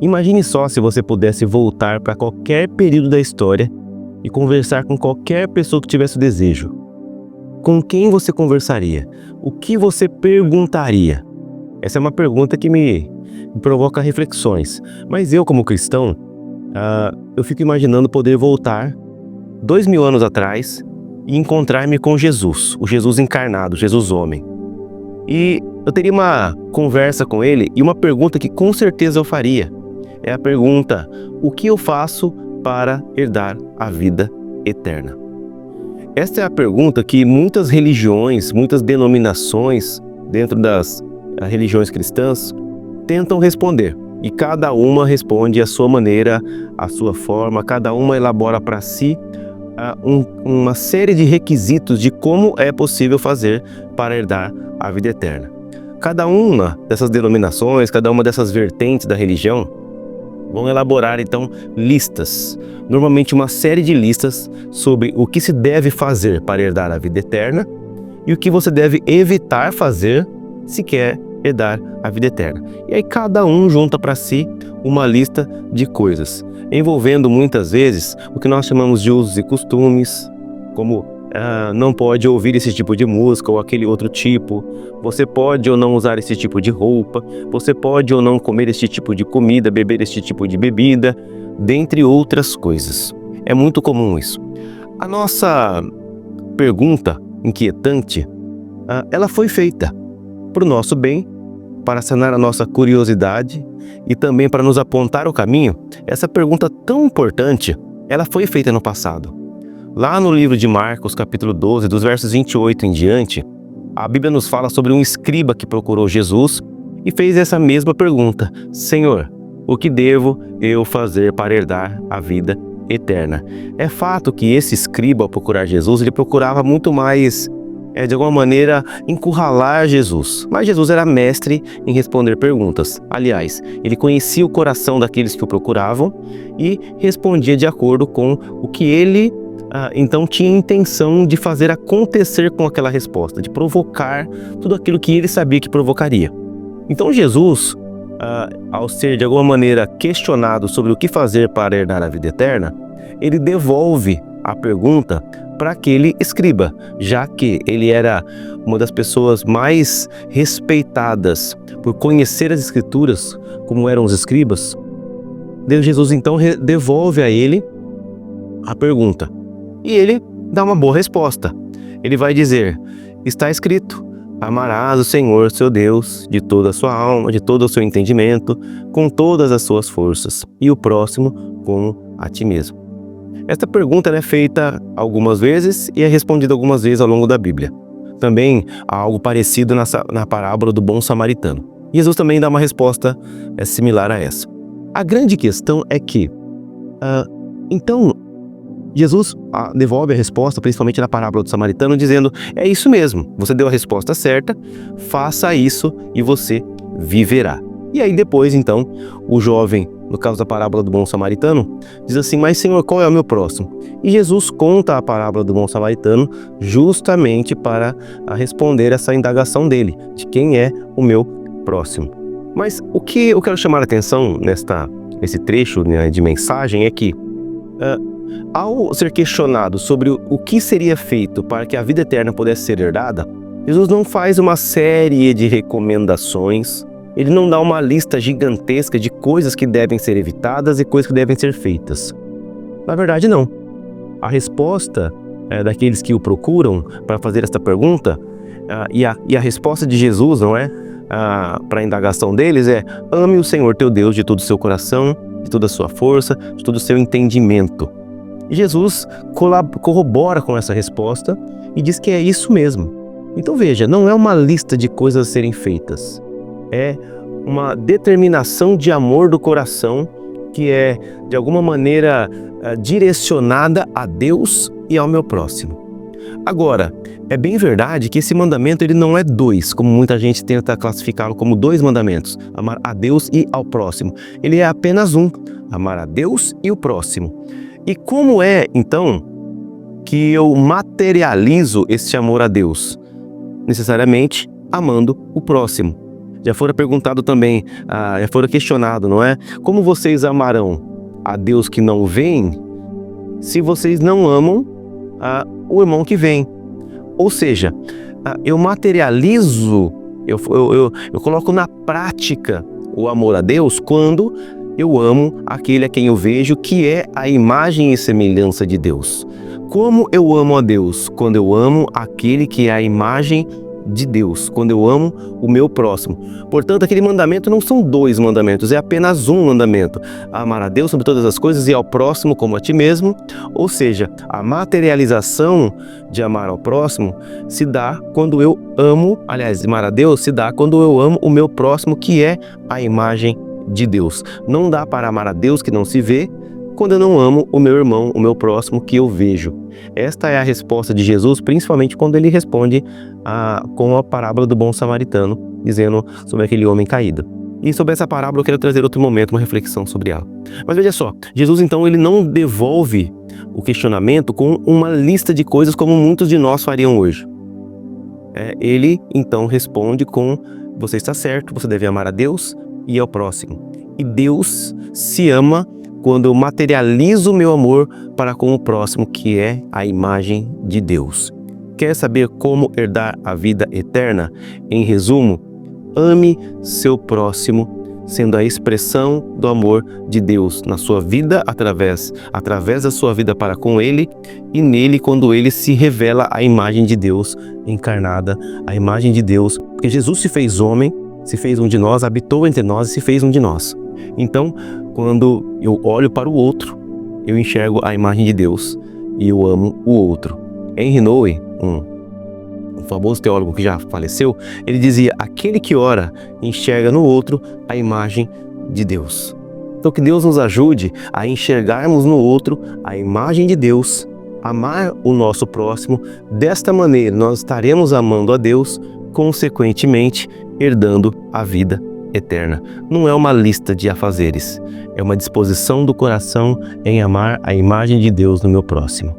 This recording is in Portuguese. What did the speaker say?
Imagine só se você pudesse voltar para qualquer período da história e conversar com qualquer pessoa que tivesse o desejo. Com quem você conversaria? O que você perguntaria? Essa é uma pergunta que me provoca reflexões. Mas eu, como cristão, eu fico imaginando poder voltar 2000 anos atrás e encontrar-me com Jesus, o Jesus encarnado, Jesus homem. E eu teria uma conversa com ele e uma pergunta que com certeza eu faria. É a pergunta: o que eu faço para herdar a vida eterna? Esta é a pergunta que muitas religiões, muitas denominações dentro das religiões cristãs tentam responder. E cada uma responde à sua maneira, à sua forma, cada uma elabora para si uma série de requisitos de como é possível fazer para herdar a vida eterna. Cada uma dessas denominações, cada uma dessas vertentes da religião vão elaborar então listas, normalmente uma série de listas sobre o que se deve fazer para herdar a vida eterna e o que você deve evitar fazer se quer herdar a vida eterna. E aí cada um junta para si uma lista de coisas, envolvendo muitas vezes o que nós chamamos de usos e costumes, como não pode ouvir esse tipo de música ou aquele outro tipo, você pode ou não usar esse tipo de roupa, você pode ou não comer este tipo de comida, beber este tipo de bebida, dentre outras coisas. É muito comum isso. A nossa pergunta inquietante, ela foi feita para o nosso bem, para sanar a nossa curiosidade e também para nos apontar o caminho. Essa pergunta tão importante, ela foi feita no passado. Lá no livro de Marcos, capítulo 12, dos versos 28 em diante, a Bíblia nos fala sobre um escriba que procurou Jesus e fez essa mesma pergunta: Senhor, o que devo eu fazer para herdar a vida eterna? É fato que esse escriba, ao procurar Jesus, ele procurava muito mais, de alguma maneira, encurralar Jesus. Mas Jesus era mestre em responder perguntas. Aliás, ele conhecia o coração daqueles que o procuravam e respondia de acordo com o que ele então tinha intenção de fazer acontecer com aquela resposta, de provocar tudo aquilo que ele sabia que provocaria. Então Jesus, ao ser de alguma maneira questionado sobre o que fazer para herdar a vida eterna, ele devolve a pergunta para aquele escriba, já que ele era uma das pessoas mais respeitadas por conhecer as escrituras, como eram os escribas. Deus Jesus então devolve a ele a pergunta. E ele dá uma boa resposta. Ele vai dizer: está escrito, amarás o Senhor, seu Deus, de toda a sua alma, de todo o seu entendimento, com todas as suas forças, e o próximo como a ti mesmo. Esta pergunta é feita algumas vezes e é respondida algumas vezes ao longo da Bíblia. Também há algo parecido na parábola do bom samaritano. Jesus também dá uma resposta similar a essa. A grande questão é que, então, Jesus devolve a resposta, principalmente na parábola do samaritano, dizendo: é isso mesmo, você deu a resposta certa, faça isso e você viverá. E aí depois, então, o jovem, no caso da parábola do bom samaritano, diz assim: mas Senhor, qual é o meu próximo? E Jesus conta a parábola do bom samaritano justamente para responder essa indagação dele, de quem é o meu próximo. Mas o que eu quero chamar a atenção nesse trecho, né, de mensagem é que, ao ser questionado sobre o que seria feito para que a vida eterna pudesse ser herdada, Jesus não faz uma série de recomendações, ele não dá uma lista gigantesca de coisas que devem ser evitadas e coisas que devem ser feitas. Na verdade, não. A resposta daqueles que o procuram para fazer esta pergunta, e a resposta de Jesus, não é? Para a indagação deles é: ame o Senhor teu Deus de todo o seu coração, de toda a sua força, de todo o seu entendimento. E Jesus corrobora com essa resposta e diz que é isso mesmo. Então veja, não é uma lista de coisas a serem feitas. É uma determinação de amor do coração que é, de alguma maneira, direcionada a Deus e ao meu próximo. Agora, é bem verdade que esse mandamento ele não é dois, como muita gente tenta classificá-lo como dois mandamentos, amar a Deus e ao próximo. Ele é apenas um, amar a Deus e o próximo. E como é, então, que eu materializo esse amor a Deus? Necessariamente amando o próximo. Já fora perguntado também, já fora questionado, não é? Como vocês amarão a Deus que não vem, se vocês não amam o irmão que vem? Ou seja, eu materializo, eu coloco na prática o amor a Deus quando eu amo aquele a quem eu vejo, que é a imagem e semelhança de Deus. Como eu amo a Deus? Quando eu amo aquele que é a imagem de Deus, quando eu amo o meu próximo. Portanto, aquele mandamento não são 2 mandamentos, é apenas um mandamento: amar a Deus sobre todas as coisas e ao próximo como a ti mesmo. Ou seja, a materialização de amar ao próximo se dá quando eu amo, aliás, amar a Deus se dá quando eu amo o meu próximo, que é a imagem de Deus. Não dá para amar a Deus que não se vê quando eu não amo o meu irmão, o meu próximo, que eu vejo. Esta é a resposta de Jesus, principalmente quando ele responde com a parábola do bom samaritano, dizendo sobre aquele homem caído. E sobre essa parábola eu quero trazer outro momento, uma reflexão sobre ela. Mas veja só, Jesus então ele não devolve o questionamento com uma lista de coisas como muitos de nós fariam hoje. Ele então responde com: você está certo, você deve amar a Deus e ao próximo. E Deus se ama quando eu materializo o meu amor para com o próximo, que é a imagem de Deus. Quer saber como herdar a vida eterna? Em resumo, ame seu próximo, sendo a expressão do amor de Deus na sua vida, através da sua vida para com Ele, e nele quando Ele se revela a imagem de Deus encarnada, a imagem de Deus, porque Jesus se fez homem, se fez um de nós, habitou entre nós e se fez um de nós. Então, quando eu olho para o outro, eu enxergo a imagem de Deus e eu amo o outro. Henry Nouwen, um famoso teólogo que já faleceu, ele dizia: aquele que ora enxerga no outro a imagem de Deus. Então que Deus nos ajude a enxergarmos no outro a imagem de Deus, amar o nosso próximo. Desta maneira nós estaremos amando a Deus, consequentemente herdando a vida eterna. Não é uma lista de afazeres, é uma disposição do coração em amar a imagem de Deus no meu próximo.